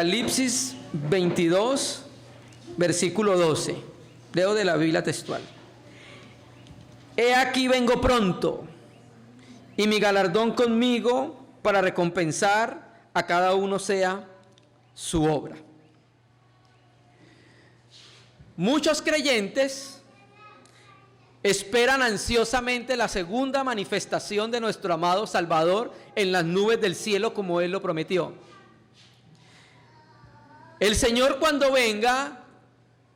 Apocalipsis 22, versículo 12. Leo de la Biblia textual. He aquí vengo pronto, y mi galardón conmigo para recompensar a cada uno sea su obra. Muchos creyentes esperan ansiosamente la segunda manifestación de nuestro amado Salvador en las nubes del cielo, como Él lo prometió. El Señor, cuando venga,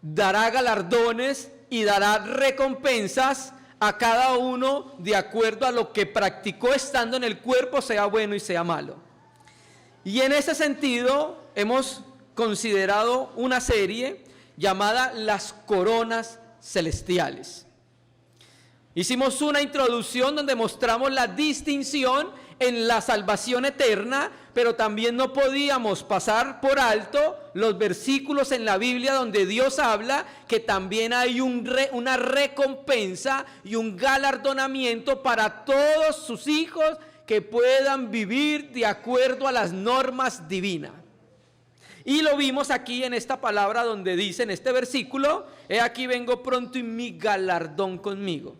dará galardones y dará recompensas a cada uno de acuerdo a lo que practicó estando en el cuerpo, sea bueno y sea malo. Y en ese sentido hemos considerado una serie llamada Las Coronas Celestiales. Hicimos una introducción donde mostramos la distinción en la salvación eterna, pero también no podíamos pasar por alto los versículos en la Biblia donde Dios habla que también hay una recompensa y un galardonamiento para todos sus hijos que puedan vivir de acuerdo a las normas divinas. Y lo vimos aquí en esta palabra donde dice en este versículo: he aquí vengo pronto y mi galardón conmigo.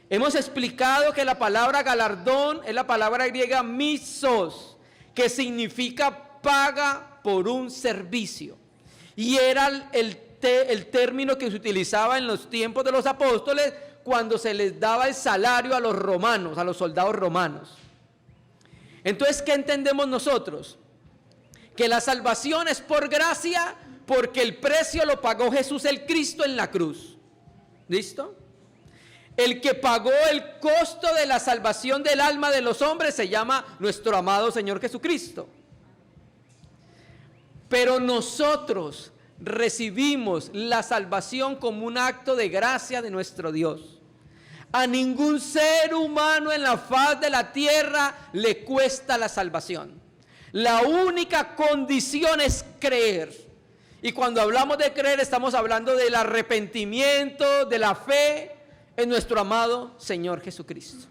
Hemos explicado que la palabra galardón es la palabra griega misos, que significa paga por un servicio. Y era el término que se utilizaba en los tiempos de los apóstoles cuando se les daba el salario a los romanos, a los soldados romanos. Entonces, ¿qué entendemos nosotros? Que la salvación es por gracia, porque el precio lo pagó Jesús el Cristo en la cruz. ¿Listo? El que pagó el costo de la salvación del alma de los hombres se llama nuestro amado Señor Jesucristo. Pero nosotros recibimos la salvación como un acto de gracia de nuestro Dios. A ningún ser humano en la faz de la tierra le cuesta la salvación. La única condición es creer. Y cuando hablamos de creer estamos hablando del arrepentimiento, de la fe en nuestro amado Señor Jesucristo.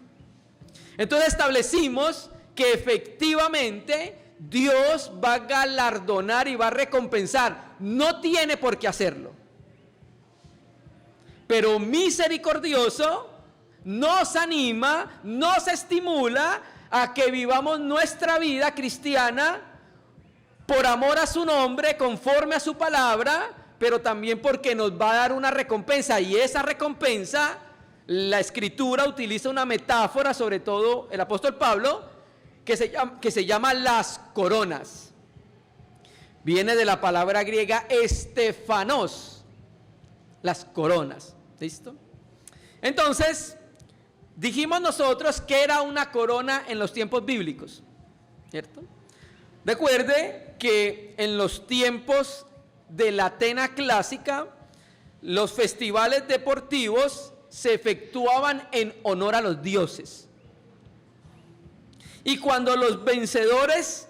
Entonces establecimos que efectivamente Dios va a galardonar y va a recompensar. No tiene por qué hacerlo, pero misericordioso nos anima, nos estimula a que vivamos nuestra vida cristiana por amor a su nombre, conforme a su palabra, pero también porque nos va a dar una recompensa. Y esa recompensa, la Escritura utiliza una metáfora, sobre todo el apóstol Pablo, que se llama las coronas. Viene de la palabra griega estefanos, las coronas. ¿Listo? Entonces, dijimos nosotros que era una corona en los tiempos bíblicos, ¿cierto? Recuerde que en los tiempos de la Atenas clásica, los festivales deportivos se efectuaban en honor a los dioses. Y cuando los vencedores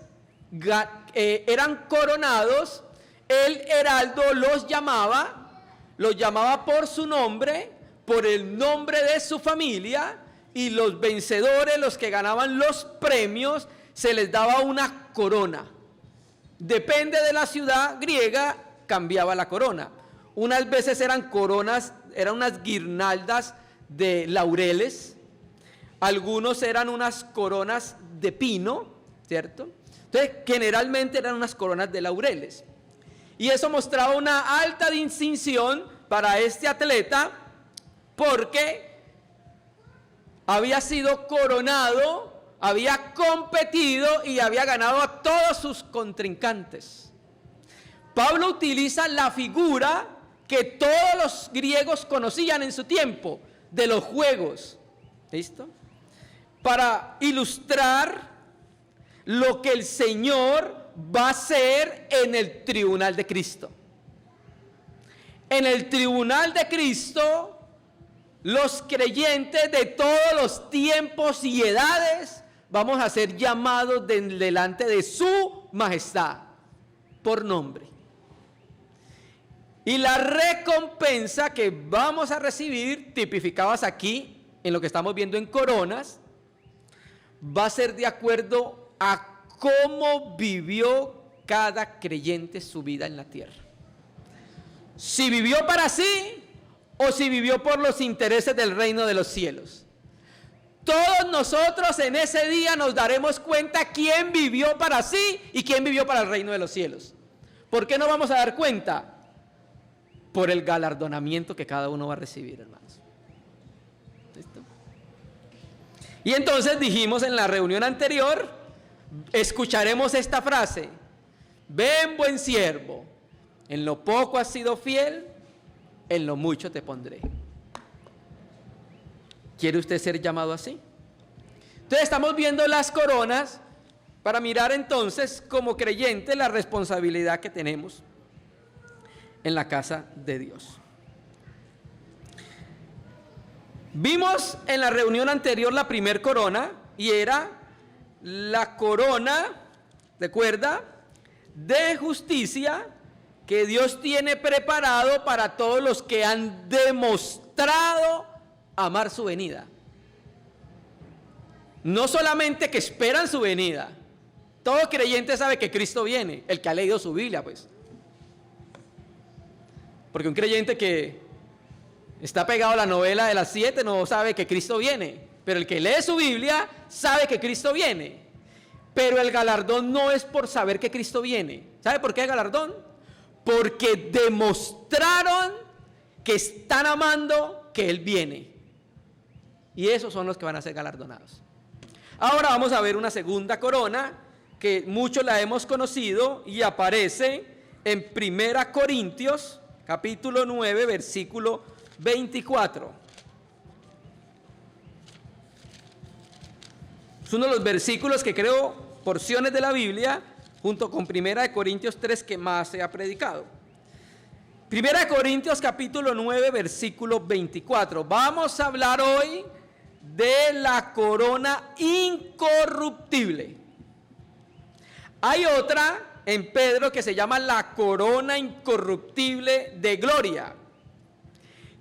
eran coronados, el heraldo los llamaba por su nombre, por el nombre de su familia, y los vencedores, los que ganaban los premios, se les daba una corona. Depende de la ciudad griega, cambiaba la corona. Unas veces eran coronas, eran unas guirnaldas de laureles. Algunos eran unas coronas de pino, ¿cierto? Entonces, generalmente eran unas coronas de laureles. Y eso mostraba una alta distinción para este atleta, porque había sido coronado, había competido y había ganado a todos sus contrincantes. Pablo utiliza la figura que todos los griegos conocían en su tiempo, de los juegos, ¿listo? Para ilustrar lo que el Señor va a hacer en el tribunal de Cristo. En el tribunal de Cristo, los creyentes de todos los tiempos y edades vamos a ser llamados delante de su majestad por nombre. Y la recompensa que vamos a recibir, tipificadas aquí en lo que estamos viendo en coronas, va a ser de acuerdo a cómo vivió cada creyente su vida en la tierra. Si vivió para sí o si vivió por los intereses del reino de los cielos. Todos nosotros en ese día nos daremos cuenta quién vivió para sí y quién vivió para el reino de los cielos. ¿Por qué nos vamos a dar cuenta? Por el galardonamiento que cada uno va a recibir, hermanos. ¿Listo? Y entonces dijimos en la reunión anterior, escucharemos esta frase: ven, buen siervo, en lo poco has sido fiel, en lo mucho te pondré. ¿Quiere usted ser llamado así? Entonces estamos viendo las coronas para mirar entonces como creyente la responsabilidad que tenemos en la casa de Dios. Vimos en la reunión anterior la primer corona y era la corona, ¿recuerda?, de justicia que Dios tiene preparado para todos los que han demostrado amar su venida. No solamente que esperan su venida. Todo creyente sabe que Cristo viene, el que ha leído su Biblia, pues. Porque un creyente que está pegado a la novela de las 7 no sabe que Cristo viene. Pero el que lee su Biblia sabe que Cristo viene. Pero el galardón no es por saber que Cristo viene. ¿Sabe por qué el galardón? Porque demostraron que están amando que Él viene. Y esos son los que van a ser galardonados. Ahora vamos a ver una segunda corona que muchos la hemos conocido y aparece en 1 Corintios capítulo 9 versículo 24. Es uno de los versículos que creo, porciones de la Biblia, junto con 1 Corintios 3, que más se ha predicado. 1 Corintios capítulo 9 versículo 24. Vamos a hablar hoy de la corona incorruptible. Hay otra en Pedro que se llama la corona incorruptible de gloria,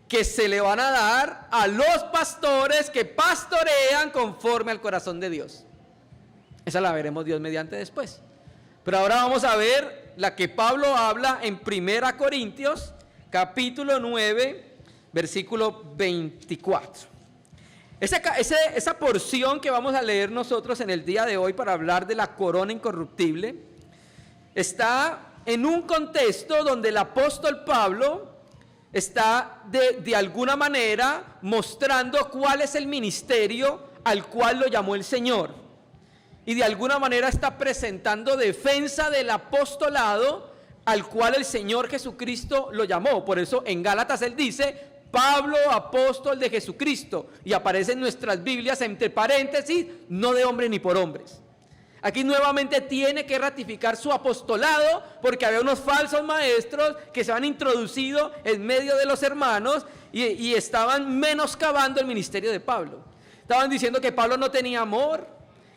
que se le van a dar a los pastores que pastorean conforme al corazón de Dios. Esa la veremos Dios mediante después. Pero ahora vamos a ver la que Pablo habla en 1 Corintios capítulo 9 versículo 24. Esa porción que vamos a leer nosotros en el día de hoy para hablar de la corona incorruptible está en un contexto donde el apóstol Pablo está de alguna manera mostrando cuál es el ministerio al cual lo llamó el Señor. Y de alguna manera está presentando defensa del apostolado al cual el Señor Jesucristo lo llamó. Por eso en Gálatas él dice: Pablo, apóstol de Jesucristo. Y aparece en nuestras Biblias entre paréntesis: no de hombre ni por hombres. Aquí nuevamente tiene que ratificar su apostolado porque había unos falsos maestros que se han introducido en medio de los hermanos y estaban menoscabando el ministerio de Pablo. Estaban diciendo que Pablo no tenía amor,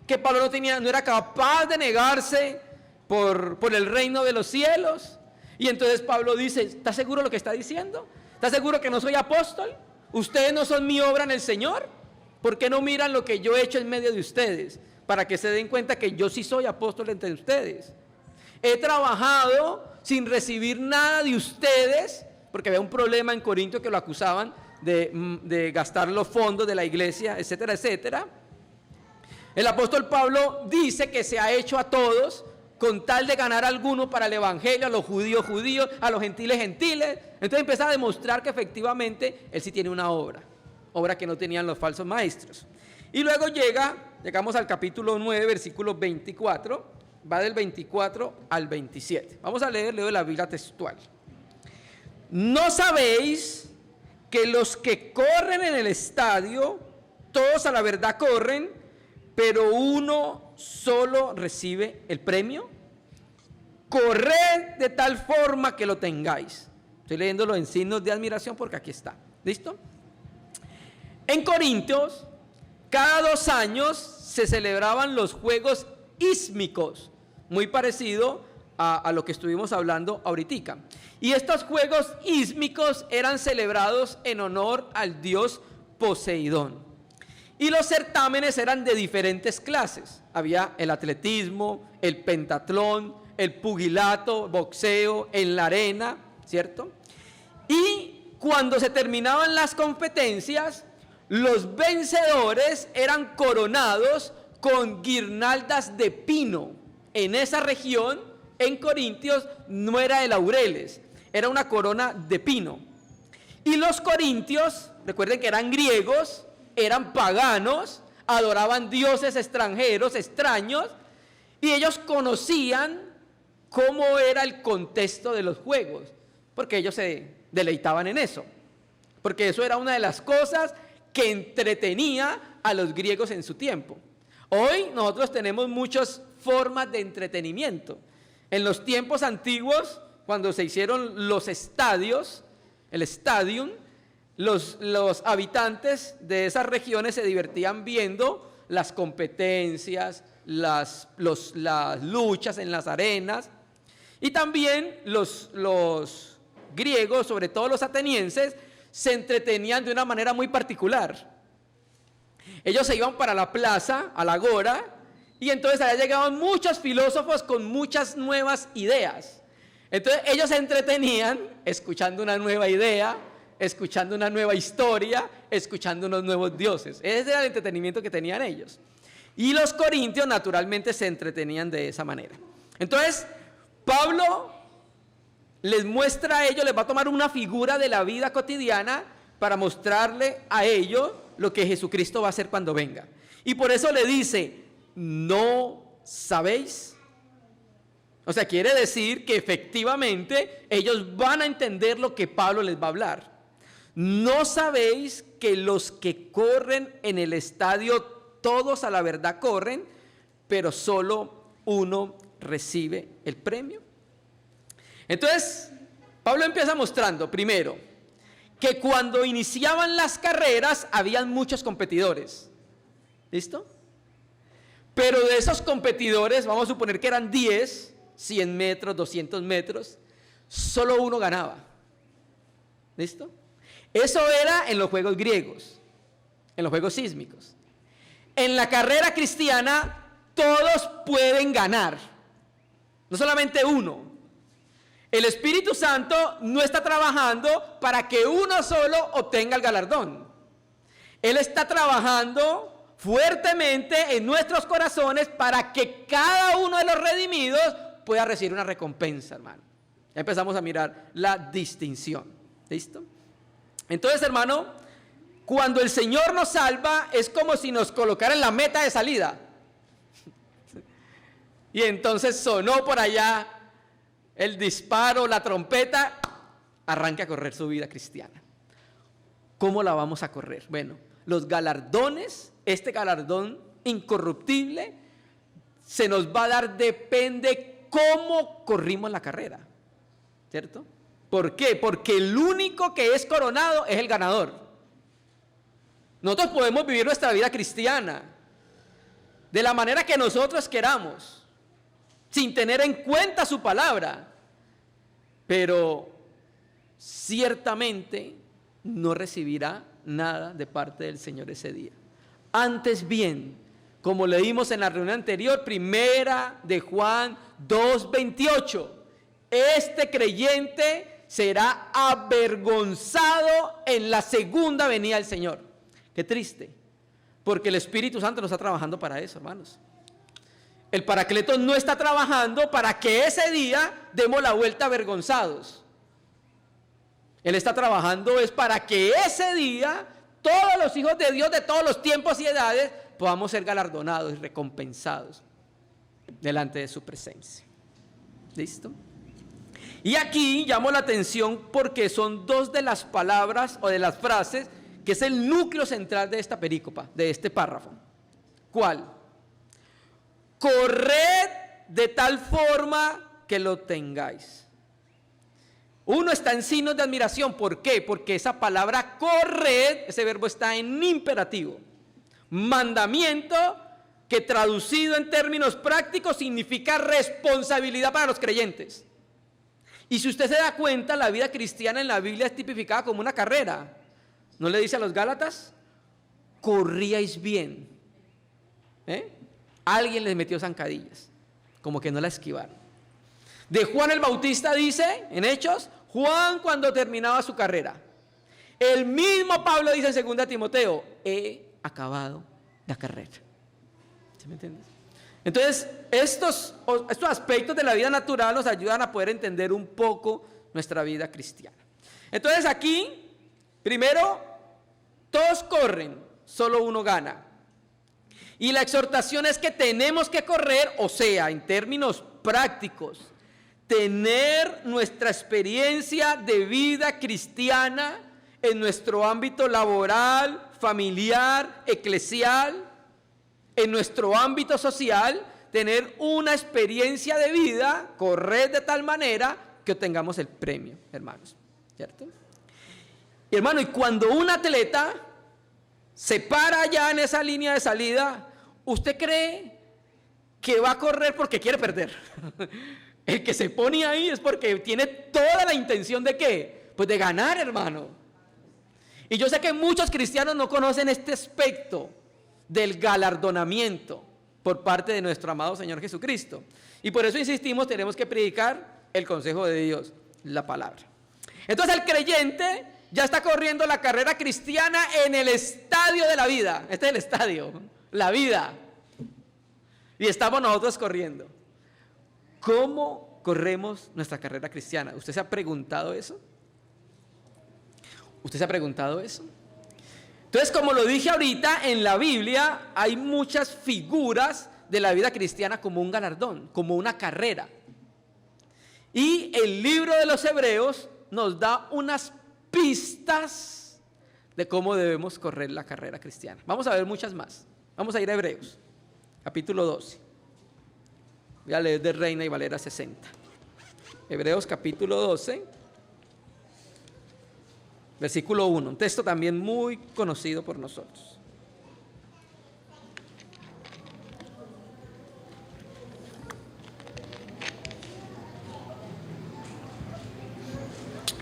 que Pablo no era capaz de negarse por el reino de los cielos. Y entonces Pablo dice: ¿está seguro lo que está diciendo? ¿Está seguro que no soy apóstol? ¿Ustedes no son mi obra en el Señor? ¿Por qué no miran lo que yo he hecho en medio de ustedes? Para que se den cuenta que yo sí soy apóstol entre ustedes. He trabajado sin recibir nada de ustedes, porque había un problema en Corinto que lo acusaban de gastar los fondos de la iglesia, etcétera, etcétera. El apóstol Pablo dice que se ha hecho a todos con tal de ganar a alguno para el evangelio, a los judíos, a los gentiles. Entonces empieza a demostrar que efectivamente él sí tiene una obra que no tenían los falsos maestros. Y luego llegamos al capítulo 9, versículo 24, va del 24 al 27. Vamos a leo de la Biblia textual. ¿No sabéis que los que corren en el estadio, todos a la verdad corren, pero uno solo recibe el premio? Corred de tal forma que lo tengáis. Estoy leyéndolo en signos de admiración porque aquí está. ¿Listo? En Corintios, cada 2 años se celebraban los Juegos Ísmicos, muy parecido a lo que estuvimos hablando ahorita. Y estos Juegos Ísmicos eran celebrados en honor al dios Poseidón. Y los certámenes eran de diferentes clases. Había el atletismo, el pentatlón, el pugilato, boxeo, en la arena, ¿cierto? Y cuando se terminaban las competencias, los vencedores eran coronados con guirnaldas de pino. En esa región, en Corintios, no era de laureles, era una corona de pino. Y los corintios, recuerden que eran griegos, eran paganos, adoraban dioses extranjeros, extraños, y ellos conocían cómo era el contexto de los juegos, porque ellos se deleitaban en eso, porque eso era una de las cosas que entretenía a los griegos en su tiempo. Hoy nosotros tenemos muchas formas de entretenimiento. En los tiempos antiguos, cuando se hicieron los estadios, el stadium, los habitantes de esas regiones se divertían viendo las competencias, las luchas en las arenas, y también los griegos, sobre todo los atenienses, se entretenían de una manera muy particular. Ellos se iban para la plaza, a la agora, y entonces allá llegaban muchos filósofos con muchas nuevas ideas. Entonces ellos se entretenían escuchando una nueva idea, escuchando una nueva historia, escuchando unos nuevos dioses. Ese era el entretenimiento que tenían ellos. Y los corintios naturalmente se entretenían de esa manera. Entonces Pablo les muestra a ellos, les va a tomar una figura de la vida cotidiana para mostrarle a ellos lo que Jesucristo va a hacer cuando venga. Y por eso le dice, ¿no sabéis? O sea, quiere decir que efectivamente ellos van a entender lo que Pablo les va a hablar. ¿No sabéis que los que corren en el estadio, todos a la verdad corren, pero solo uno recibe el premio? Entonces, Pablo empieza mostrando, primero, que cuando iniciaban las carreras habían muchos competidores. ¿Listo? Pero de esos competidores, vamos a suponer que eran 10, 100 metros, 200 metros, solo uno ganaba. ¿Listo? Eso era en los juegos griegos, en los juegos sísmicos. En la carrera cristiana, todos pueden ganar, no solamente uno. El Espíritu Santo no está trabajando para que uno solo obtenga el galardón. Él está trabajando fuertemente en nuestros corazones para que cada uno de los redimidos pueda recibir una recompensa, hermano. Ya empezamos a mirar la distinción. ¿Listo? Entonces, hermano, cuando el Señor nos salva, es como si nos colocara en la meta de salida. Y entonces sonó por allá el disparo, la trompeta, arranque a correr su vida cristiana. ¿Cómo la vamos a correr? Bueno, los galardones, este galardón incorruptible, se nos va a dar, depende cómo corrimos la carrera, ¿cierto? ¿Por qué? Porque el único que es coronado es el ganador. Nosotros podemos vivir nuestra vida cristiana de la manera que nosotros queramos, sin tener en cuenta su palabra, pero ciertamente no recibirá nada de parte del Señor ese día. Antes bien, como leímos en la reunión anterior, 1 de Juan 2:28, este creyente será avergonzado en la segunda venida del Señor. Qué triste, porque el Espíritu Santo no está trabajando para eso, hermanos. El Paracleto no está trabajando para que ese día demos la vuelta avergonzados. Él está trabajando es para que ese día todos los hijos de Dios de todos los tiempos y edades podamos ser galardonados y recompensados delante de su presencia. ¿Listo? Y aquí llamo la atención porque son dos de las palabras o de las frases que es el núcleo central de esta perícopa, de este párrafo. ¿Cuál? Corred de tal forma que lo tengáis. Uno está en signos de admiración. ¿Por qué? Porque esa palabra corred, ese verbo está en imperativo. Mandamiento que traducido en términos prácticos significa responsabilidad para los creyentes. Y si usted se da cuenta, la vida cristiana en la Biblia es tipificada como una carrera. ¿No le dice a los Gálatas? Corríais bien. Alguien les metió zancadillas, como que no la esquivaron. De Juan el Bautista dice, en Hechos, Juan cuando terminaba su carrera. El mismo Pablo dice en 2 Timoteo, he acabado la carrera. ¿Sí me entiendes? Entonces, estos aspectos de la vida natural nos ayudan a poder entender un poco nuestra vida cristiana. Entonces aquí, primero, todos corren, solo uno gana. Y la exhortación es que tenemos que correr, o sea, en términos prácticos, tener nuestra experiencia de vida cristiana en nuestro ámbito laboral, familiar, eclesial, en nuestro ámbito social, tener una experiencia de vida, correr de tal manera que obtengamos el premio, hermanos, ¿cierto? Y hermano, y cuando un atleta se para ya en esa línea de salida, ¿usted cree que va a correr porque quiere perder? El que se pone ahí es porque tiene toda la intención de ¿qué? Pues de ganar, hermano. Y yo sé que muchos cristianos no conocen este aspecto del galardonamiento por parte de nuestro amado Señor Jesucristo. Y por eso insistimos, tenemos que predicar el consejo de Dios, la palabra. Entonces el creyente ya está corriendo la carrera cristiana en el estadio de la vida. Este es el estadio, la vida. Y estamos nosotros corriendo. ¿Cómo corremos nuestra carrera cristiana? ¿Usted se ha preguntado eso? ¿Usted se ha preguntado eso? Entonces, como lo dije ahorita, en la Biblia hay muchas figuras de la vida cristiana como un galardón, como una carrera. Y el libro de los Hebreos nos da unas pistas de cómo debemos correr la carrera cristiana. Vamos a ver muchas más. Vamos a ir a Hebreos, capítulo 12. Voy a leer de Reina y Valera 60. Hebreos capítulo 12, versículo 1. Un texto también muy conocido por nosotros.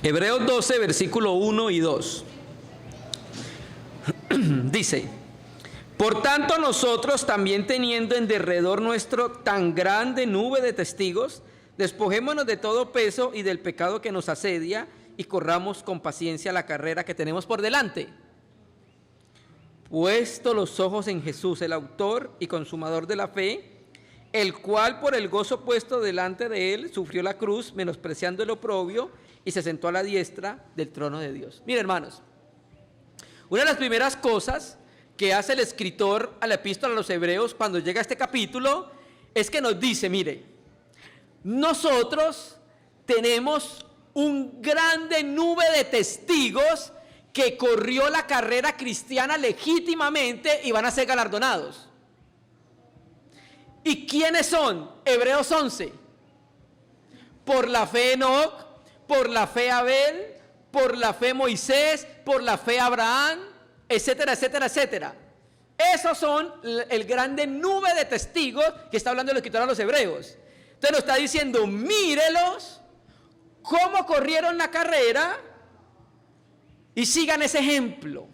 Hebreos 12, versículo 1 y 2. Dice: por tanto nosotros también teniendo en derredor nuestro tan grande nube de testigos, despojémonos de todo peso y del pecado que nos asedia y corramos con paciencia la carrera que tenemos por delante. Puesto los ojos en Jesús, el autor y consumador de la fe, el cual por el gozo puesto delante de él sufrió la cruz, menospreciando el oprobio, y se sentó a la diestra del trono de Dios. Miren, hermanos, una de las primeras cosas que hace el escritor a la epístola a los Hebreos cuando llega a este capítulo es que nos dice, mire, nosotros tenemos un grande nube de testigos que corrió la carrera cristiana legítimamente y van a ser galardonados. ¿Y quiénes son? Hebreos 11. Por la fe Enoc, por la fe Abel, por la fe Moisés, por la fe Abraham, etcétera, etcétera, etcétera. Esos son el grande nube de testigos que está hablando el escritor a los Hebreos. Entonces nos está diciendo, mírelos, cómo corrieron la carrera y sigan ese ejemplo.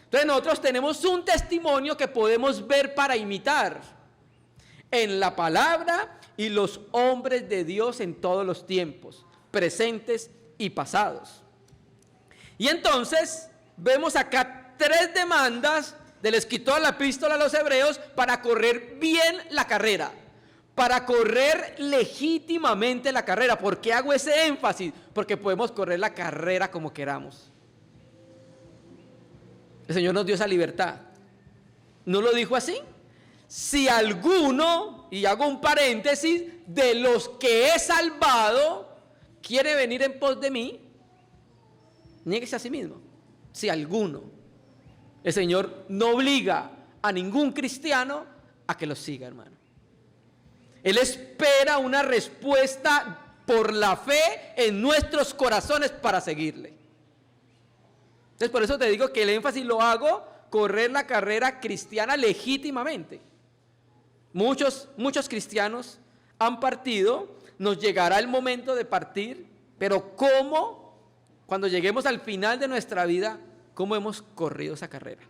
Entonces nosotros tenemos un testimonio que podemos ver para imitar en la palabra y los hombres de Dios en todos los tiempos, presentes y pasados. Y entonces vemos acá 3 demandas del escritor a la epístola a los Hebreos para correr bien la carrera, para correr legítimamente la carrera. ¿Por qué hago ese énfasis? Porque podemos correr la carrera como queramos. El Señor nos dio esa libertad. ¿No lo dijo así? Si alguno, y hago un paréntesis, de los que he salvado, quiere venir en pos de mí, niéguese a sí mismo. Si alguno. El Señor no obliga a ningún cristiano a que lo siga, hermano. Él espera una respuesta por la fe en nuestros corazones para seguirle. Entonces por eso te digo que el énfasis lo hago, correr la carrera cristiana legítimamente. Muchos cristianos han partido, nos llegará el momento de partir, pero ¿cómo? Cuando lleguemos al final de nuestra vida, ¿cómo hemos corrido esa carrera?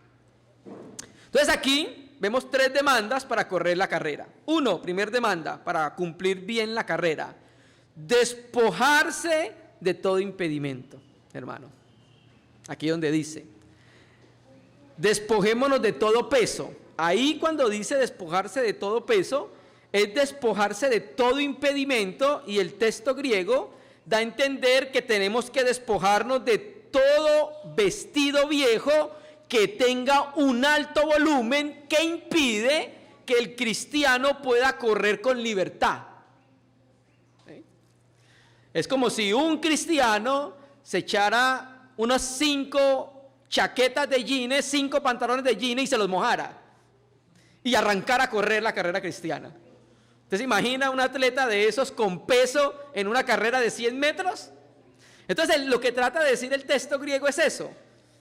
Entonces aquí vemos 3 demandas para correr la carrera. 1, primer demanda, para cumplir bien la carrera. despojarse de todo impedimento, hermano. Aquí donde dice, despojémonos de todo peso. Ahí cuando dice despojarse de todo peso, es despojarse de todo impedimento, y el texto griego da a entender que tenemos que despojarnos de todo vestido viejo que tenga un alto volumen que impide que el cristiano pueda correr con libertad. ¿Sí? Es como si un cristiano se echara unas 5 chaquetas de jeans, 5 pantalones de jeans y se los mojara y arrancara a correr la carrera cristiana. ¿Usted se imagina un atleta de esos con peso en una carrera de 100 metros? Entonces lo que trata de decir el texto griego es eso: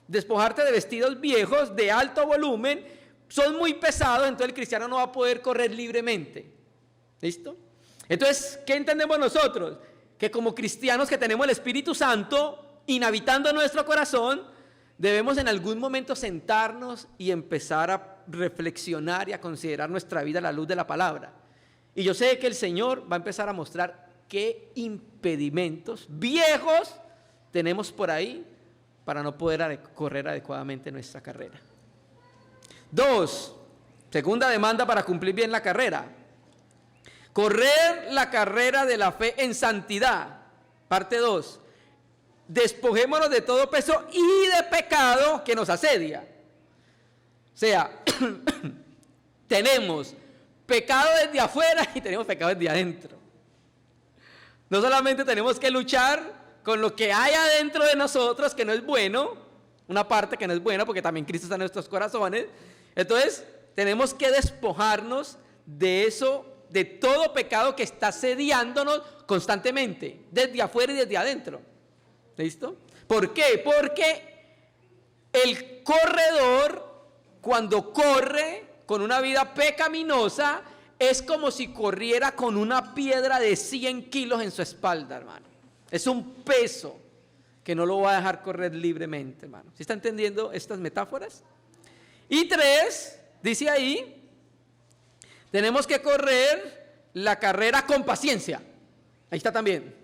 despojarte de vestidos viejos de alto volumen, son muy pesados, entonces el cristiano no va a poder correr libremente. ¿Listo? Entonces, ¿qué entendemos nosotros? Que como cristianos que tenemos el Espíritu Santo inhabitando nuestro corazón, debemos en algún momento sentarnos y empezar a reflexionar y a considerar nuestra vida a la luz de la palabra. Y yo sé que el Señor va a empezar a mostrar qué impedimentos viejos tenemos por ahí para no poder correr adecuadamente nuestra carrera. 2, segunda demanda para cumplir bien la carrera: correr la carrera de la fe en santidad. Parte 2, despojémonos de todo peso y de pecado que nos asedia. O sea, tenemos pecado desde afuera y tenemos pecado desde adentro. No solamente tenemos que luchar con lo que hay adentro de nosotros que no es bueno, una parte que no es buena, porque también Cristo está en nuestros corazones. Entonces tenemos que despojarnos de eso, de todo pecado que está asediándonos constantemente, desde afuera y desde adentro. ¿Listo? ¿Por qué? Porque el corredor, cuando corre con una vida pecaminosa, es como si corriera con una piedra de 100 kilos en su espalda, hermano. Es un peso que no lo va a dejar correr libremente, hermano. ¿Sí está entendiendo estas metáforas? Y 3, dice ahí, tenemos que correr la carrera con paciencia. Ahí está también.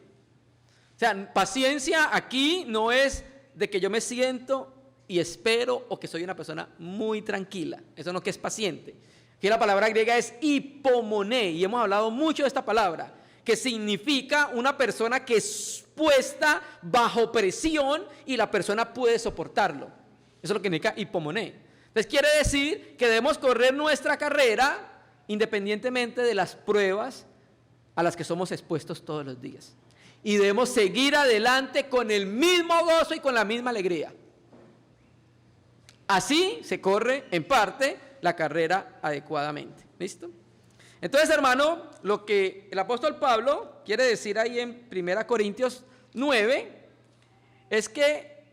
O sea, paciencia aquí no es de que yo me siento y espero, o que soy una persona muy tranquila. Eso no que es paciente. Aquí la palabra griega es hipomoné, y hemos hablado mucho de esta palabra, que significa una persona que es puesta bajo presión y la persona puede soportarlo. Eso es lo que significa hipomoné. Entonces quiere decir que debemos correr nuestra carrera independientemente de las pruebas a las que somos expuestos todos los días. Y debemos seguir adelante con el mismo gozo y con la misma alegría. Así se corre, en parte, la carrera adecuadamente. ¿Listo? Entonces, hermano, lo que el apóstol Pablo quiere decir ahí en 1 Corintios 9 es que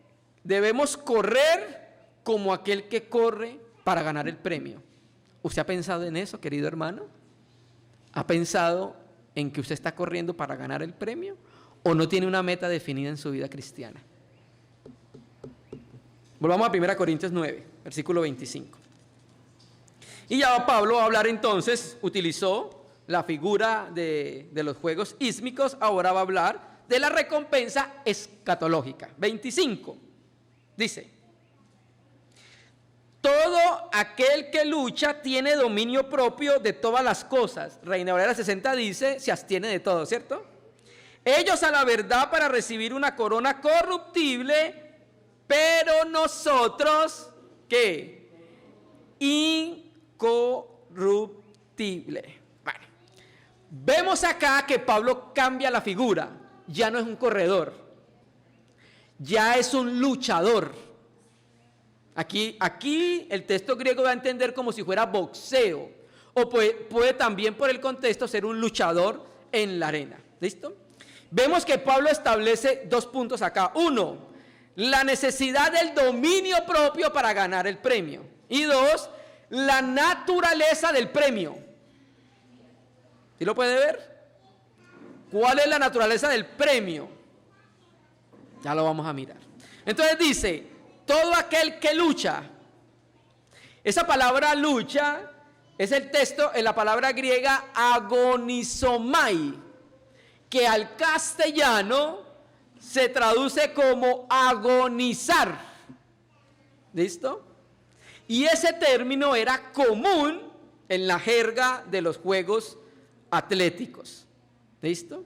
debemos correr como aquel que corre para ganar el premio. ¿Usted ha pensado en eso, querido hermano? ¿Ha pensado en que usted está corriendo para ganar el premio o no tiene una meta definida en su vida cristiana? Volvamos a 1 Corintios 9, versículo 25. Y ya Pablo va a hablar entonces, utilizó la figura de los juegos ísmicos, ahora va a hablar de la recompensa escatológica. 25, dice: todo aquel que lucha tiene dominio propio de todas las cosas. Reina Valera 60 dice, se abstiene de todo, ¿cierto? Ellos a la verdad para recibir una corona corruptible, pero nosotros, ¿qué? Incorruptible. Bueno, vemos acá que Pablo cambia la figura. Ya no es un corredor, ya es un luchador. Aquí el texto griego va a entender como si fuera boxeo, o puede también por el contexto ser un luchador en la arena. ¿Listo? Vemos que Pablo establece 2 puntos acá. 1, la necesidad del dominio propio para ganar el premio. Y 2, la naturaleza del premio. ¿Sí lo puede ver? ¿Cuál es la naturaleza del premio? Ya lo vamos a mirar. Entonces dice, todo aquel que lucha. Esa palabra lucha es el texto en la palabra griega agonizomai. que al castellano se traduce como agonizar. ¿Listo? Y ese término era común en la jerga de los juegos atléticos. ¿Listo?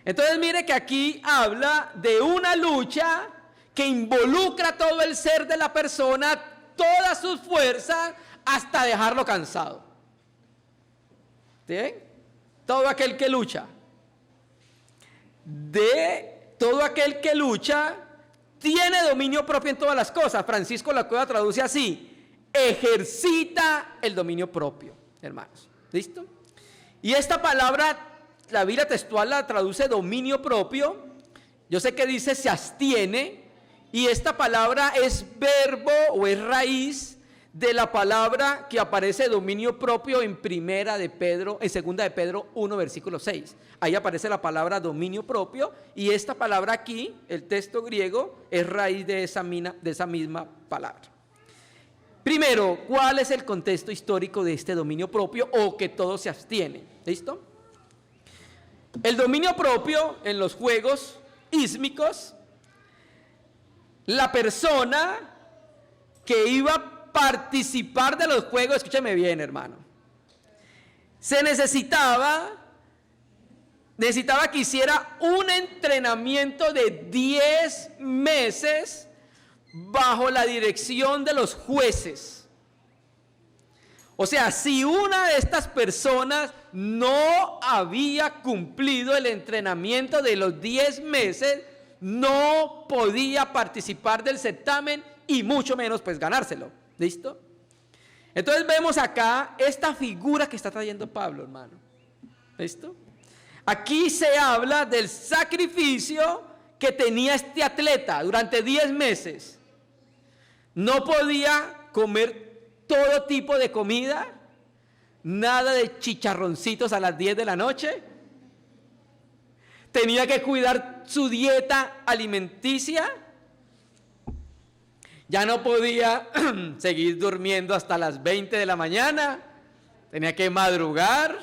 Entonces mire que aquí habla de una lucha que involucra todo el ser de la persona, todas sus fuerzas, hasta dejarlo cansado. ¿Sí ven? Todo aquel que lucha. De todo aquel que lucha tiene dominio propio en todas las cosas. Francisco la Cueva traduce así: ejercita el dominio propio, hermanos. ¿Listo? Y esta palabra, la Biblia textual la traduce dominio propio. Yo sé que dice se abstiene, y esta palabra es verbo o es raíz de la palabra que aparece dominio propio en segunda de Pedro 1, versículo 6. Ahí aparece la palabra dominio propio, y esta palabra aquí, el texto griego, es raíz de esa misma palabra. Primero, ¿cuál es el contexto histórico de este dominio propio o que todo se abstiene? ¿Listo? El dominio propio en los juegos ísmicos, la persona que iba a participar de los juegos, escúchame bien, hermano, se necesitaba que hiciera un entrenamiento de 10 meses bajo la dirección de los jueces. O sea, si una de estas personas no había cumplido el entrenamiento de los 10 meses, no podía participar del certamen y mucho menos pues ganárselo. ¿Listo? Entonces vemos acá esta figura que está trayendo Pablo, hermano. ¿Listo? Aquí se habla del sacrificio que tenía este atleta durante 10 meses. No podía comer todo tipo de comida, nada de chicharroncitos a las 10 de la noche. Tenía que cuidar su dieta alimenticia. Ya no podía seguir durmiendo hasta las 20 de la mañana. Tenía que madrugar,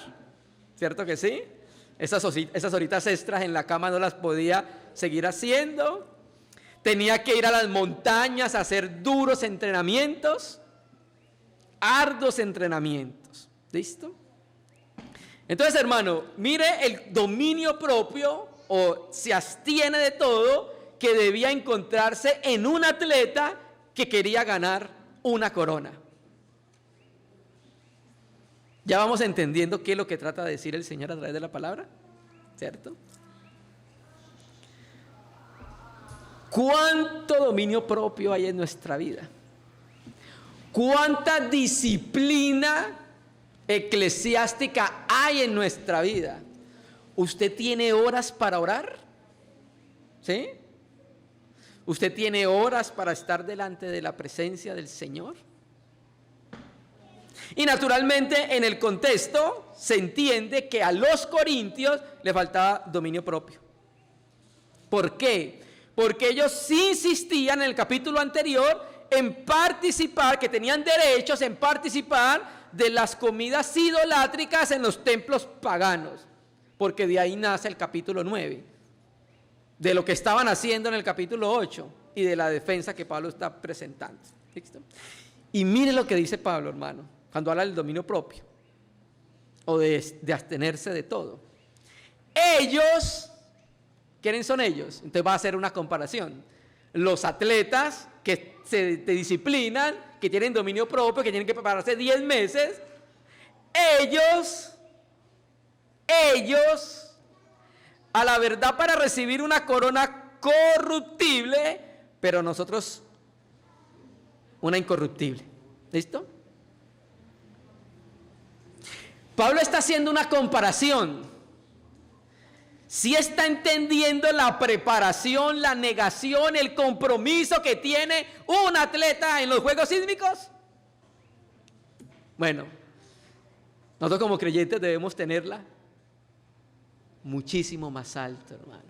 ¿cierto que sí? Esas horitas extras en la cama no las podía seguir haciendo. Tenía que ir a las montañas a hacer duros entrenamientos, arduos entrenamientos. ¿Listo? Entonces, hermano, mire el dominio propio, o se abstiene de todo, que debía encontrarse en un atleta que quería ganar una corona. Ya vamos entendiendo qué es lo que trata de decir el Señor a través de la palabra, ¿cierto? ¿Cuánto dominio propio hay en nuestra vida? ¿Cuánta disciplina eclesiástica hay en nuestra vida? ¿Usted tiene horas para orar? ¿Sí? ¿Usted tiene horas para estar delante de la presencia del Señor? Y naturalmente en el contexto se entiende que a los corintios le faltaba dominio propio. ¿Por qué? Porque ellos sí insistían en el capítulo anterior en participar, que tenían derechos en participar de las comidas idolátricas en los templos paganos, porque de ahí nace el capítulo 9, de lo que estaban haciendo en el capítulo 8 y de la defensa que Pablo está presentando. ¿Listo? Y mire lo que dice Pablo, hermano, cuando habla del dominio propio o de abstenerse de todo. Ellos, ¿quiénes son ellos? Entonces va a hacer una comparación. Los atletas que se disciplinan, que tienen dominio propio, que tienen que prepararse 10 meses, ellos, a la verdad, para recibir una corona corruptible, pero nosotros una incorruptible. ¿Listo? Pablo está haciendo una comparación. ¿Sí está entendiendo la preparación, la negación, el compromiso que tiene un atleta en los Juegos Sísmicos? Bueno, nosotros como creyentes debemos tenerla muchísimo más alto, hermano.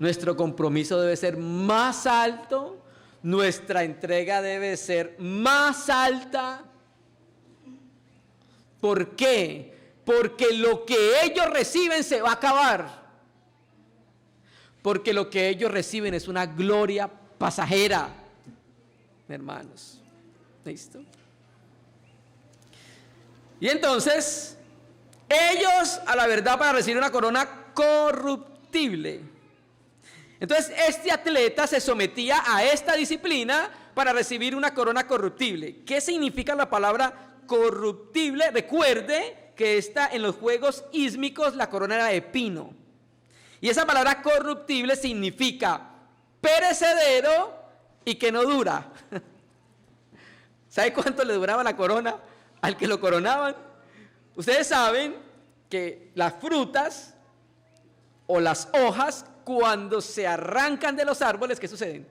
Nuestro compromiso debe ser más alto, nuestra entrega debe ser más alta. ¿Por qué? Porque lo que ellos reciben se va a acabar. porque lo que ellos reciben es una gloria pasajera, hermanos. ¿Listo? Y entonces, ellos a la verdad para recibir una corona corruptible. Entonces, este atleta se sometía a esta disciplina para recibir una corona corruptible. ¿Qué significa la palabra corruptible? Recuerde que en los juegos ísmicos la corona era de pino. Y esa palabra corruptible significa perecedero y que no dura. ¿Sabe cuánto le duraba la corona al que lo coronaban? Ustedes saben que las frutas o las hojas, cuando se arrancan de los árboles, ¿qué suceden?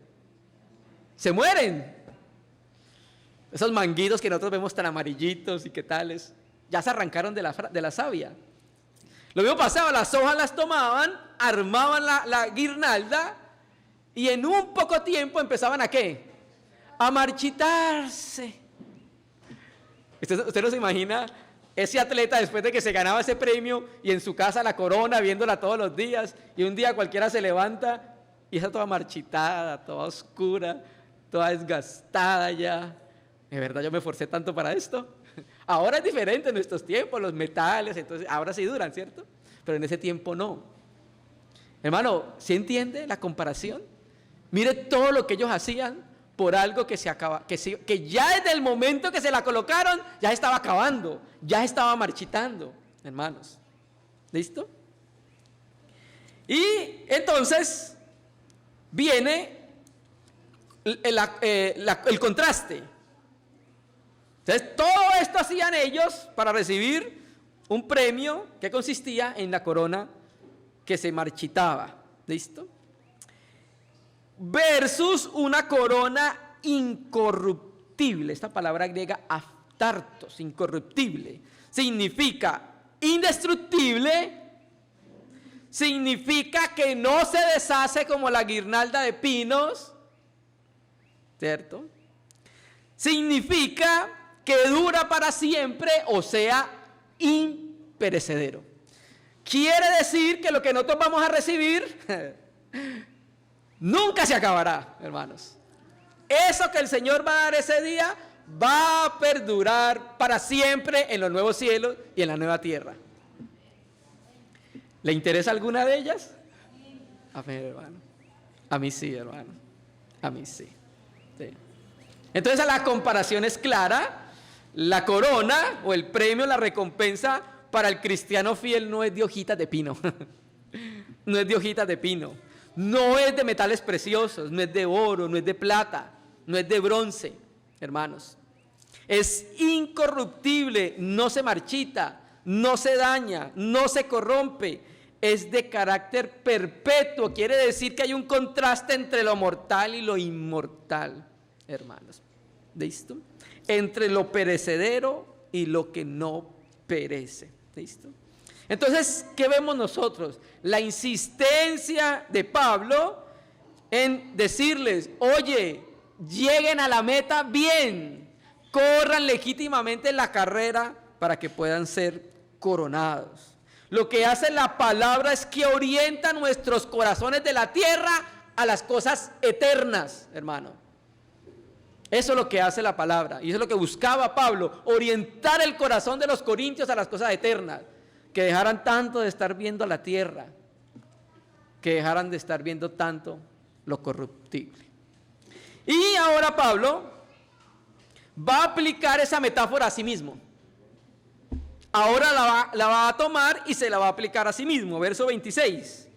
Se mueren. Esos manguitos que nosotros vemos tan amarillitos y qué tales, ya se arrancaron de la savia. Lo mismo pasaba, las hojas las tomaban, armaban la guirnalda y en un poco tiempo empezaban ¿a qué? A marchitarse. Usted no se imagina ese atleta después de que se ganaba ese premio y en su casa la corona, viéndola todos los días, y un día cualquiera se levanta y está toda marchitada, toda oscura, toda desgastada ya. ¿De verdad yo me esforcé tanto para esto? Ahora es diferente en nuestros tiempos, los metales, entonces ahora sí duran, ¿cierto? Pero en ese tiempo no. Hermano, ¿sí entiende la comparación? Mire todo lo que ellos hacían por algo que que ya desde el momento que se la colocaron, ya estaba acabando, ya estaba marchitando, hermanos. ¿Listo? Y entonces viene el contraste. Entonces, todo esto hacían ellos para recibir un premio que consistía en la corona que se marchitaba. ¿Listo? Versus una corona incorruptible. Esta palabra griega aftartos, incorruptible, significa indestructible, significa que no se deshace como la guirnalda de pinos, ¿cierto? Significa que dura para siempre, o sea, imperecedero. Quiere decir que lo que nosotros vamos a recibir nunca se acabará, hermanos. Eso que el Señor va a dar ese día va a perdurar para siempre en los nuevos cielos y en la nueva tierra. ¿Le interesa alguna de ellas? A mí, hermano. A mí sí, hermano. A mí sí. Sí. Entonces la comparación es clara. La corona o el premio, la recompensa para el cristiano fiel no es de hojitas de pino. No es de hojitas de pino. No es de metales preciosos, no es de oro, no es de plata, no es de bronce, hermanos. Es incorruptible, no se marchita, no se daña, no se corrompe. Es de carácter perpetuo. Quiere decir que hay un contraste entre lo mortal y lo inmortal, hermanos. ¿Listo? Entre lo perecedero y lo que no perece. ¿Listo? Entonces, ¿qué vemos nosotros? La insistencia de Pablo en decirles, oye, lleguen a la meta bien, corran legítimamente la carrera para que puedan ser coronados. Lo que hace la palabra es que orienta nuestros corazones de la tierra a las cosas eternas, hermano. Eso es lo que hace la palabra, y eso es lo que buscaba Pablo, orientar el corazón de los corintios a las cosas eternas, que dejaran tanto de estar viendo la tierra, que dejaran de estar viendo tanto lo corruptible. Y ahora Pablo va a aplicar esa metáfora a sí mismo. Ahora la va a tomar y se la va a aplicar a sí mismo. Verso 26.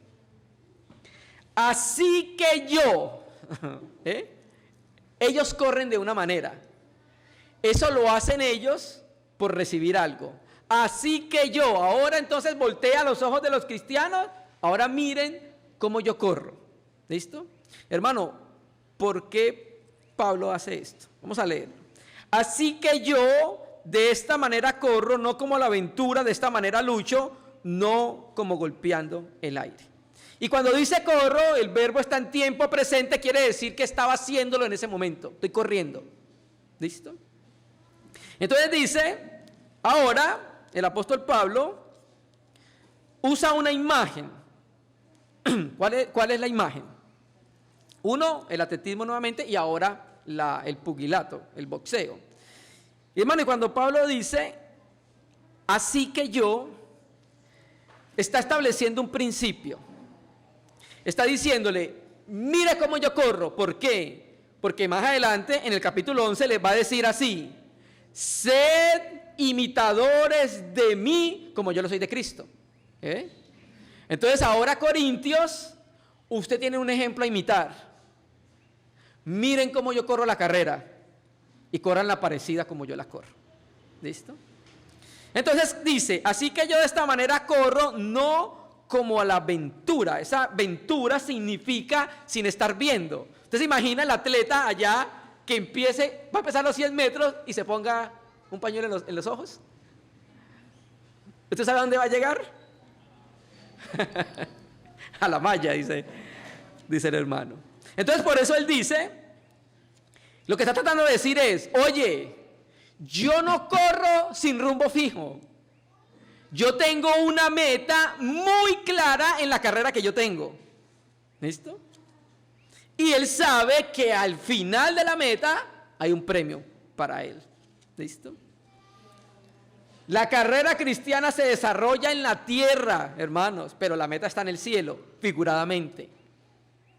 Así que yo, ellos corren de una manera. Eso lo hacen ellos por recibir algo. Así que yo, ahora entonces voltea los ojos de los cristianos, ahora miren cómo yo corro. ¿Listo? Hermano, ¿por qué Pablo hace esto? Vamos a leer. Así que yo de esta manera corro, no como la aventura, de esta manera lucho, no como golpeando el aire. Y cuando dice corro, el verbo está en tiempo presente, quiere decir que estaba haciéndolo en ese momento. Estoy corriendo. ¿Listo? Entonces dice, ahora el apóstol Pablo usa una imagen ¿Cuál es la imagen? Uno, el atletismo nuevamente, y ahora el pugilato, el boxeo. Y hermano, y cuando Pablo dice, así que yo, está estableciendo un principio. Está diciéndole, mire cómo yo corro. ¿Por qué? Porque más adelante, en el capítulo 11, les va a decir así, sed imitadores de mí, como yo lo soy de Cristo. Entonces ahora, Corintios, usted tiene un ejemplo a imitar. Miren cómo yo corro la carrera y corran la parecida como yo la corro. ¿Listo? Entonces dice, así que yo de esta manera corro, no como a la aventura. Esa aventura significa sin estar viendo. Usted se imagina el atleta allá que empiece, va a empezar los 100 metros y se ponga un pañuelo en los ojos. ¿Usted sabe a dónde va a llegar? A la malla, dice el hermano. Entonces por eso él dice, lo que está tratando de decir es, oye, yo no corro sin rumbo fijo. Yo tengo una meta muy clara en la carrera que yo tengo. ¿Listo? Y él sabe que al final de la meta hay un premio para él. ¿Listo? La carrera cristiana se desarrolla en la tierra, hermanos, pero la meta está en el cielo, figuradamente.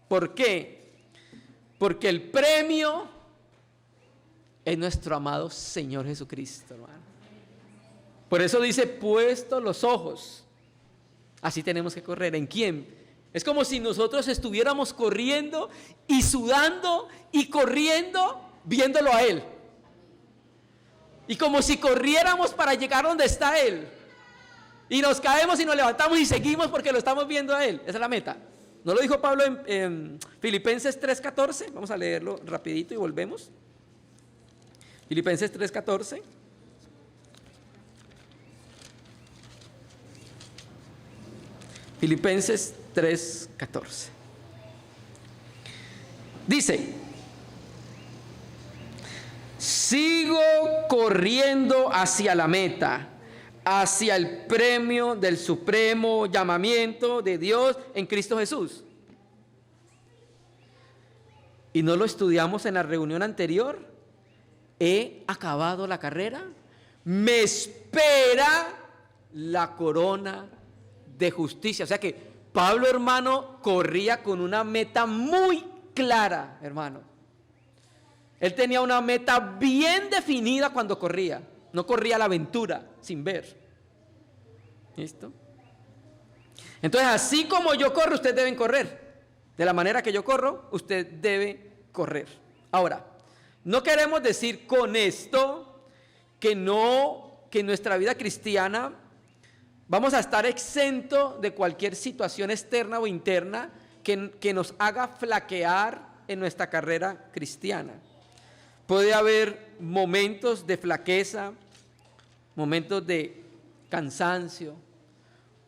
¿Por qué? Porque el premio es nuestro amado Señor Jesucristo, hermano. Por eso dice, puesto los ojos. Así tenemos que correr. ¿En quién? Es como si nosotros estuviéramos corriendo y sudando y corriendo viéndolo a Él. Y como si corriéramos para llegar donde está Él. Y nos caemos y nos levantamos y seguimos porque lo estamos viendo a Él. Esa es la meta. ¿No lo dijo Pablo en Filipenses 3:14? Vamos a leerlo rapidito y volvemos. Filipenses 3:14. Filipenses 3:14. Dice, sigo corriendo hacia la meta, hacia el premio del supremo llamamiento de Dios en Cristo Jesús. ¿Y no lo estudiamos en la reunión anterior? He acabado la carrera, me espera la corona de justicia. O sea que Pablo, hermano, corría con una meta muy clara, hermano. Él tenía una meta bien definida cuando corría. No corría a la aventura sin ver. ¿Listo? Entonces, así como yo corro, ustedes deben correr. De la manera que yo corro, usted debe correr. Ahora, no queremos decir con esto que en nuestra vida cristiana vamos a estar exento de cualquier situación externa o interna que nos haga flaquear en nuestra carrera cristiana. Puede haber momentos de flaqueza, momentos de cansancio,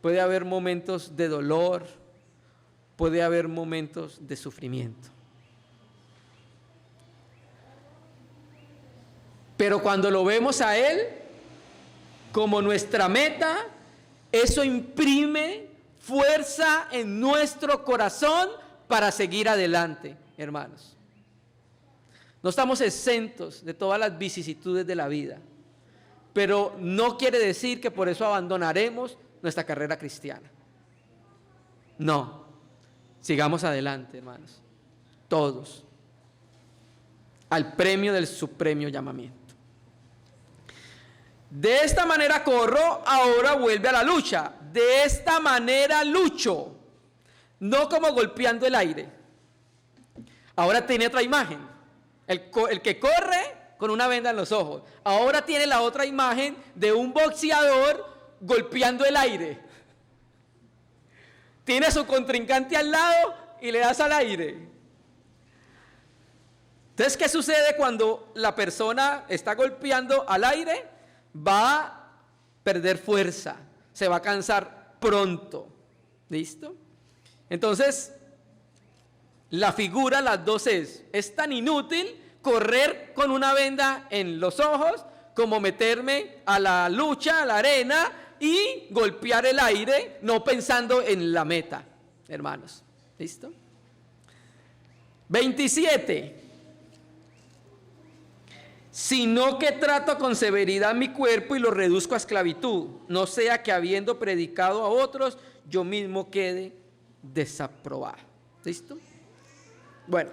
puede haber momentos de dolor, puede haber momentos de sufrimiento. Pero cuando lo vemos a Él como nuestra meta, eso imprime fuerza en nuestro corazón para seguir adelante, hermanos. No estamos exentos de todas las vicisitudes de la vida, pero no quiere decir que por eso abandonaremos nuestra carrera cristiana. No, sigamos adelante, hermanos, todos, al premio del supremo llamamiento. De esta manera corro, ahora vuelve a la lucha. De esta manera lucho, no como golpeando el aire. Ahora tiene otra imagen. El que corre con una venda en los ojos. Ahora tiene la otra imagen de un boxeador golpeando el aire. Tiene a su contrincante al lado y le das al aire. Entonces, ¿qué sucede cuando la persona está golpeando al aire? Va a perder fuerza, se va a cansar pronto. ¿Listo? Entonces, la figura, las dos es tan inútil correr con una venda en los ojos como meterme a la lucha, a la arena y golpear el aire, no pensando en la meta. hermanos. ¿Listo? 27. Sino que trato con severidad mi cuerpo y lo reduzco a esclavitud, no sea que habiendo predicado a otros, yo mismo quede desaprobado. ¿Listo? Bueno,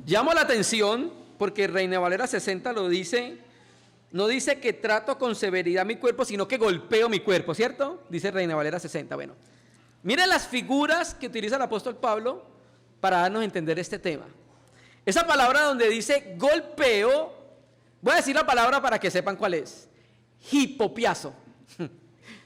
llamo la atención porque Reina Valera 60 lo dice, no dice que trato con severidad mi cuerpo, sino que golpeo mi cuerpo, ¿cierto? Dice Reina Valera 60. Bueno, miren las figuras que utiliza el apóstol Pablo para darnos a entender este tema. Esa palabra donde dice golpeo, voy a decir la palabra para que sepan cuál es. Hipopiazo.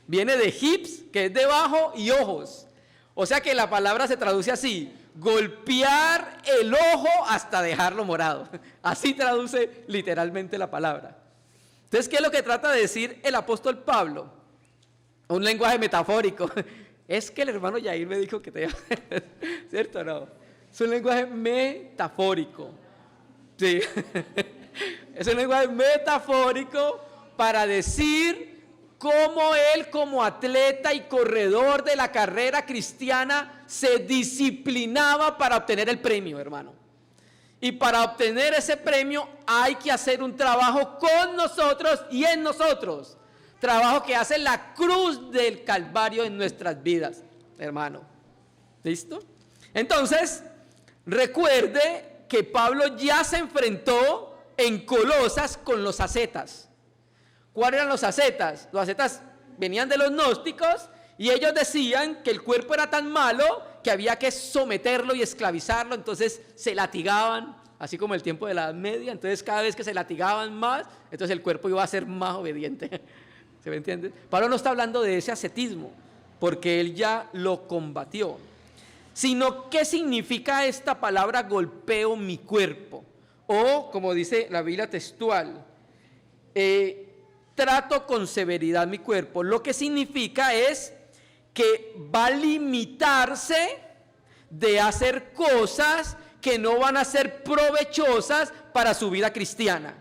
Viene de hips, que es debajo, y ojos. O sea que la palabra se traduce así: golpear el ojo hasta dejarlo morado. Así traduce literalmente la palabra. Entonces, ¿qué es lo que trata de decir el apóstol Pablo? Un lenguaje metafórico. Es que el hermano Yair me dijo que te... ¿Cierto o no? Es un lenguaje metafórico. Sí. Es un lenguaje metafórico para decir cómo él, como atleta y corredor de la carrera cristiana, se disciplinaba para obtener el premio, hermano. Y para obtener ese premio hay que hacer un trabajo con nosotros y en nosotros. Trabajo que hace la cruz del Calvario en nuestras vidas, hermano. ¿Listo? Entonces, recuerde que Pablo ya se enfrentó en Colosas con los ascetas. ¿Cuáles eran los ascetas? Los ascetas venían de los gnósticos y ellos decían que el cuerpo era tan malo que había que someterlo y esclavizarlo, entonces se latigaban, así como el tiempo de la Edad Media. Entonces cada vez que se latigaban más, entonces el cuerpo iba a ser más obediente. ¿Se me entiende? Pablo no está hablando de ese ascetismo, porque él ya lo combatió. Sino, ¿qué significa esta palabra golpeo mi cuerpo? O, como dice la Biblia textual, trato con severidad mi cuerpo. Lo que significa es que va a limitarse de hacer cosas que no van a ser provechosas para su vida cristiana.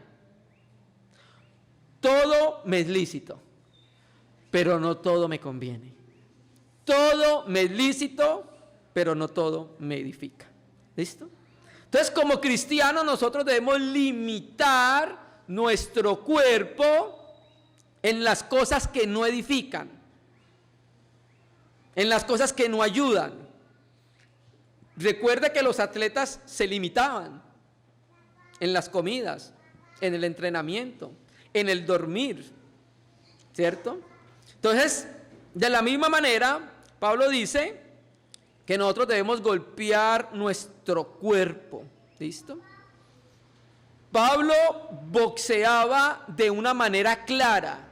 Todo me es lícito, pero no todo me conviene. Todo me es lícito, pero no todo me edifica. ¿Listo? Entonces, como cristianos, nosotros debemos limitar nuestro cuerpo en las cosas que no edifican, en las cosas que no ayudan. Recuerde que los atletas se limitaban en las comidas, en el entrenamiento, en el dormir, ¿cierto? Entonces, de la misma manera, Pablo dice que nosotros debemos golpear nuestro cuerpo. ¿Listo? Pablo boxeaba de una manera clara,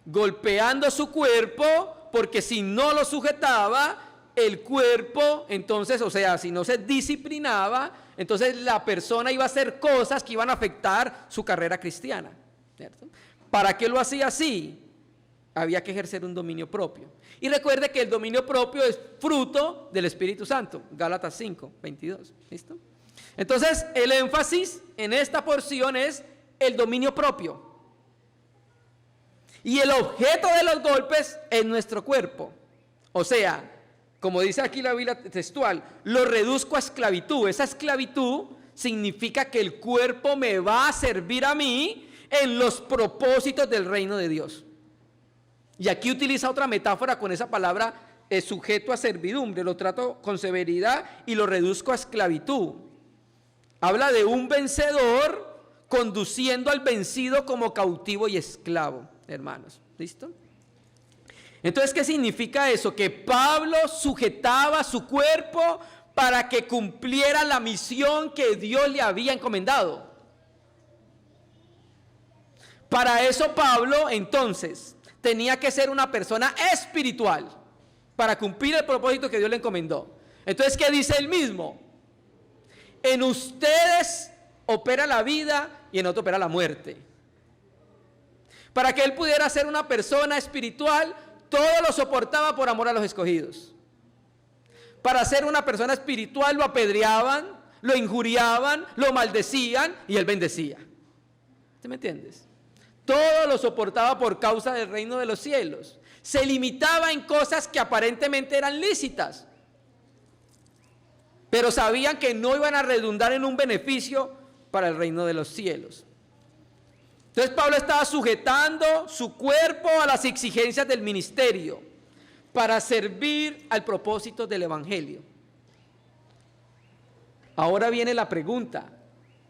golpeando su cuerpo, porque si no lo sujetaba, el cuerpo, entonces, o sea, si no se disciplinaba, entonces la persona iba a hacer cosas que iban a afectar su carrera cristiana, ¿cierto? ¿Para qué lo hacía así? Había que ejercer un dominio propio. Y recuerde que el dominio propio es fruto del Espíritu Santo. Gálatas 5, 22. ¿Listo? Entonces, el énfasis en esta porción es el dominio propio. Y el objeto de los golpes es nuestro cuerpo. O sea, como dice aquí la Biblia textual, lo reduzco a esclavitud. Esa esclavitud significa que el cuerpo me va a servir a mí en los propósitos del reino de Dios. Y aquí utiliza otra metáfora con esa palabra, sujeto a servidumbre. Lo trato con severidad y lo reduzco a esclavitud. Habla de un vencedor conduciendo al vencido como cautivo y esclavo, hermanos. ¿Listo? Entonces, ¿qué significa eso? Que Pablo sujetaba su cuerpo para que cumpliera la misión que Dios le había encomendado. Para eso Pablo, entonces, tenía que ser una persona espiritual para cumplir el propósito que Dios le encomendó. Entonces, ¿qué dice él mismo? En ustedes opera la vida y en otro opera la muerte. Para que él pudiera ser una persona espiritual, todo lo soportaba por amor a los escogidos. Para ser una persona espiritual lo apedreaban, lo injuriaban, lo maldecían y él bendecía. ¿Te me entiendes? Todo lo soportaba por causa del reino de los cielos. Se limitaba en cosas que aparentemente eran lícitas, pero sabían que no iban a redundar en un beneficio para el reino de los cielos. Entonces Pablo estaba sujetando su cuerpo a las exigencias del ministerio para servir al propósito del evangelio. Ahora viene la pregunta: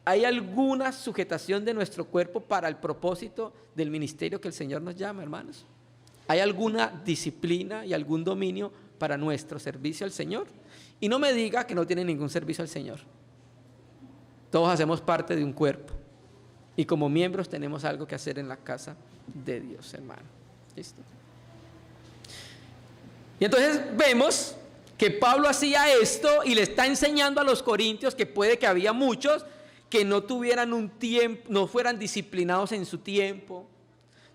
¿hay alguna sujetación de nuestro cuerpo para el propósito del ministerio que el Señor nos llama, hermanos? ¿Hay alguna disciplina y algún dominio para nuestro servicio al Señor? Y no me diga que no tiene ningún servicio al Señor. Todos hacemos parte de un cuerpo y como miembros tenemos algo que hacer en la casa de Dios, hermano. ¿Listo? Y entonces vemos que Pablo hacía esto y le está enseñando a los corintios que puede que había muchos que no tuvieran un tiempo, no fueran disciplinados en su tiempo,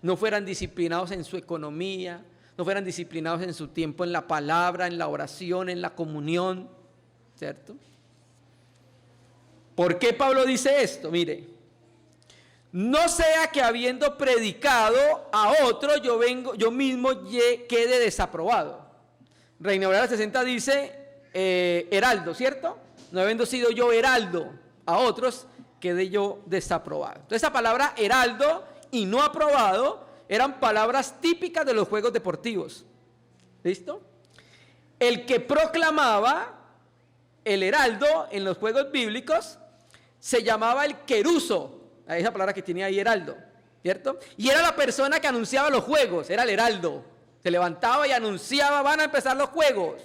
no fueran disciplinados en su economía, no fueran disciplinados en su tiempo en la palabra, en la oración, en la comunión, ¿cierto? ¿Por qué Pablo dice esto? Mire, no sea que habiendo predicado a otro, yo mismo quede desaprobado. Reina Valera 60 dice heraldo, ¿cierto? No habiendo sido yo heraldo a otros, quede yo desaprobado. Entonces esa palabra heraldo y no aprobado eran palabras típicas de los juegos deportivos. ¿Listo? El que proclamaba el heraldo en los juegos bíblicos se llamaba el queruso, esa palabra que tiene ahí heraldo, ¿cierto? Y era la persona que anunciaba los juegos, era el heraldo. Se levantaba y anunciaba: van a empezar los juegos,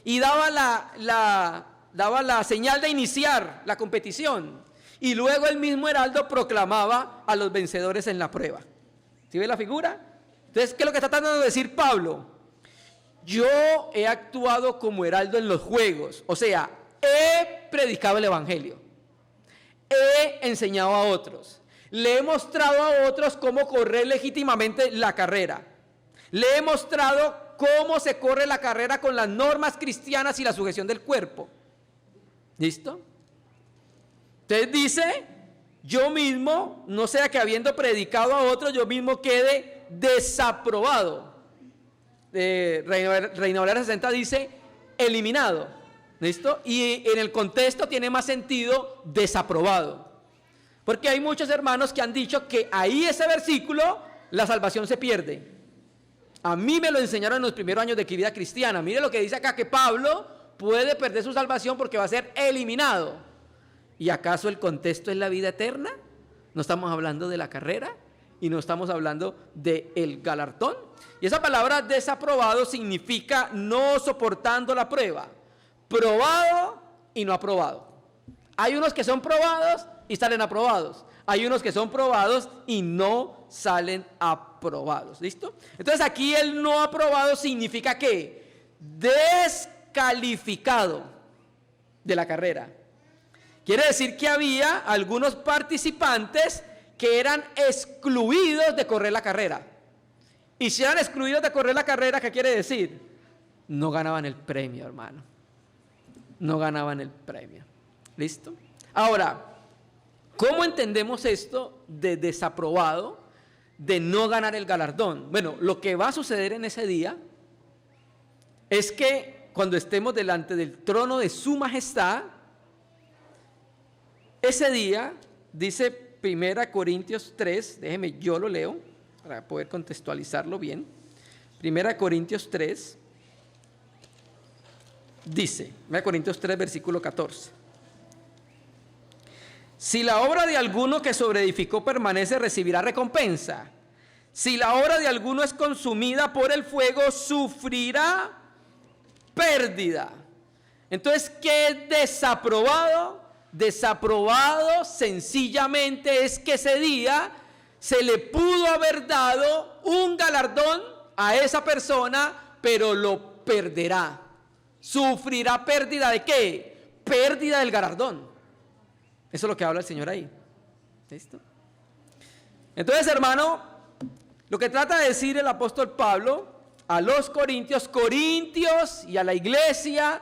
y daba la señal de iniciar la competición, y luego el mismo heraldo proclamaba a los vencedores en la prueba. ¿Sí ve la figura? Entonces, ¿qué es lo que está tratando de decir Pablo? Yo he actuado como heraldo en los juegos, o sea, he predicado el evangelio, he enseñado a otros, le he mostrado a otros cómo correr legítimamente la carrera, le he mostrado cómo se corre la carrera con las normas cristianas y la sujeción del cuerpo. ¿Listo? Entonces dice: yo mismo, no sea que habiendo predicado a otros, yo mismo quede desaprobado. Reina Valera 60 dice eliminado. ¿Listo? Y en el contexto tiene más sentido desaprobado. Porque hay muchos hermanos que han dicho que ahí ese versículo, la salvación se pierde. A mí me lo enseñaron en los primeros años de vida cristiana. Mire lo que dice acá, que Pablo puede perder su salvación porque va a ser eliminado. ¿Y acaso el contexto es la vida eterna? No estamos hablando de la carrera y no estamos hablando del galardón. Y esa palabra desaprobado significa no soportando la prueba, probado y no aprobado. Hay unos que son probados y salen aprobados. Hay unos que son probados y no salen aprobados. ¿Listo? Entonces aquí el no aprobado significa que descalificado de la carrera. Quiere decir que había algunos participantes que eran excluidos de correr la carrera. Y si eran excluidos de correr la carrera, ¿qué quiere decir? No ganaban el premio, hermano. No ganaban el premio. ¿Listo? Ahora, ¿cómo entendemos esto de desaprobado, de no ganar el galardón? Bueno, lo que va a suceder en ese día es que cuando estemos delante del trono de su majestad, ese día, dice 1 Corintios 3, déjeme, yo lo leo para poder contextualizarlo bien. 1 Corintios 3, dice, 1 Corintios 3, versículo 14. Si la obra de alguno que sobreedificó permanece, recibirá recompensa. Si la obra de alguno es consumida por el fuego, sufrirá pérdida. Entonces, ¿qué es desaprobado? Desaprobado sencillamente es que ese día se le pudo haber dado un galardón a esa persona, pero lo perderá. Sufrirá pérdida ¿de qué? Pérdida del galardón. Eso es lo que habla el Señor ahí. ¿Listo? Entonces, hermano, lo que trata de decir el apóstol Pablo a los corintios y a la iglesia: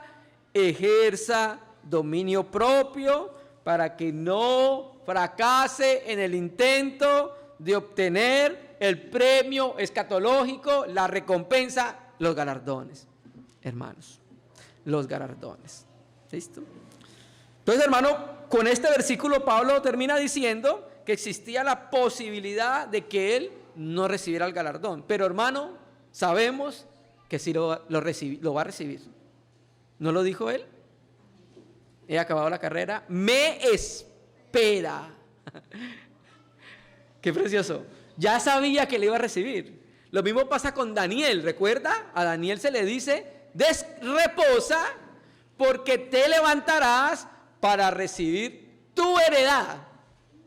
ejerza dominio propio para que no fracase en el intento de obtener el premio escatológico, la recompensa, los galardones, hermanos, los galardones. ¿Listo? Entonces, hermano, con este versículo Pablo termina diciendo que existía la posibilidad de que él no recibiera el galardón. Pero, hermano, sabemos que sí lo va a recibir. ¿No lo dijo él? He acabado la carrera, me espera. Qué precioso. Ya sabía que le iba a recibir. Lo mismo pasa con Daniel, ¿recuerda? A Daniel se le dice, reposa, porque te levantarás para recibir tu heredad.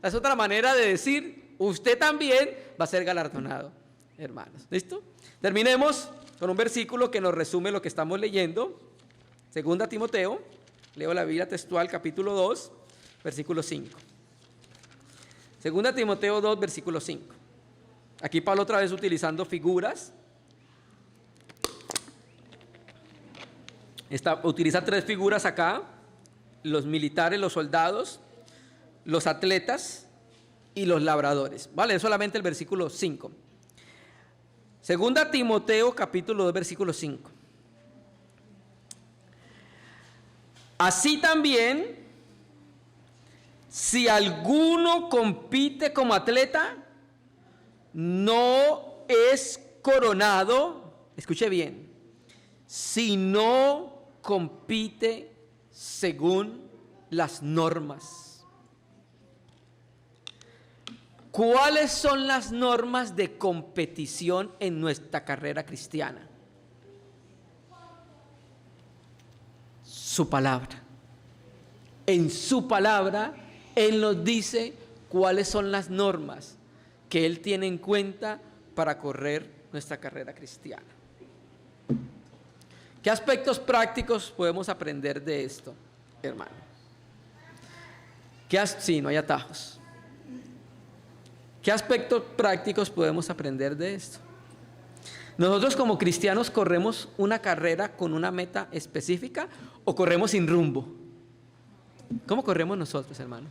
Es otra manera de decir, usted también va a ser galardonado, hermanos. ¿Listo? Terminemos con un versículo que nos resume lo que estamos leyendo. Segunda Timoteo, leo la Biblia textual, capítulo 2, versículo 5. Segunda Timoteo 2, versículo 5. Aquí Pablo otra vez utilizando figuras. Utiliza 3 figuras acá: los militares, los soldados, los atletas y los labradores. Vale, es solamente el versículo 5. Segunda Timoteo capítulo 2, versículo 5. Así también, si alguno compite como atleta, no es coronado, escuche bien, si no compite según las normas. ¿Cuáles son las normas de competición en nuestra carrera cristiana? Su palabra. En su palabra, Él nos dice cuáles son las normas que Él tiene en cuenta para correr nuestra carrera cristiana. ¿Qué aspectos prácticos podemos aprender de esto, hermano? Sí, no hay atajos. ¿Qué aspectos prácticos podemos aprender de esto? ¿Nosotros como cristianos corremos una carrera con una meta específica o corremos sin rumbo? ¿Cómo corremos nosotros, hermano?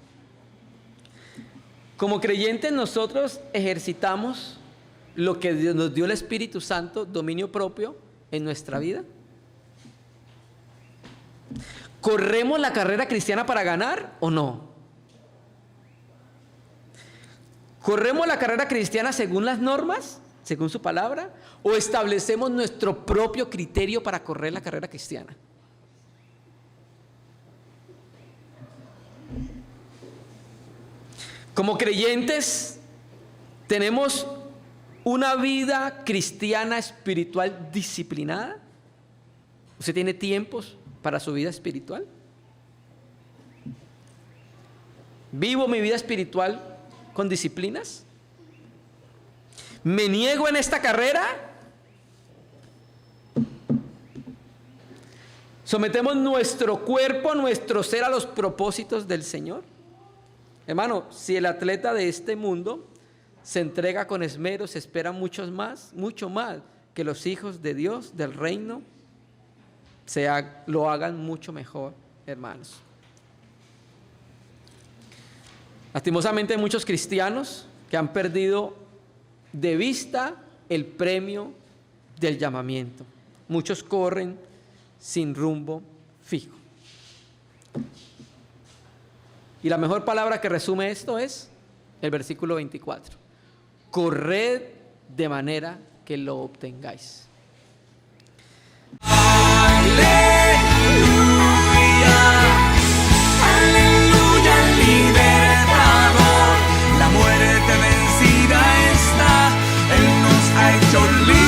Como creyentes nosotros ejercitamos lo que nos dio el Espíritu Santo, dominio propio en nuestra vida. ¿Corremos la carrera cristiana para ganar o no? ¿Corremos la carrera cristiana según las normas, según su palabra, o establecemos nuestro propio criterio para correr la carrera cristiana? Como creyentes, ¿tenemos una vida cristiana espiritual disciplinada? ¿Usted tiene tiempos para su vida espiritual? ¿Vivo mi vida espiritual con disciplinas? ¿Me niego en esta carrera? ¿Sometemos nuestro cuerpo, nuestro ser a los propósitos del Señor? Hermano, si el atleta de este mundo se entrega con esmero, se espera mucho más que los hijos de Dios, del reino, lo hagan mucho mejor, hermanos. Lastimosamente hay muchos cristianos que han perdido de vista el premio del llamamiento. Muchos corren sin rumbo fijo. Y la mejor palabra que resume esto es el versículo 24. Corred de manera que lo obtengáis. La muerte vencida está, Él nos ha hecho libres.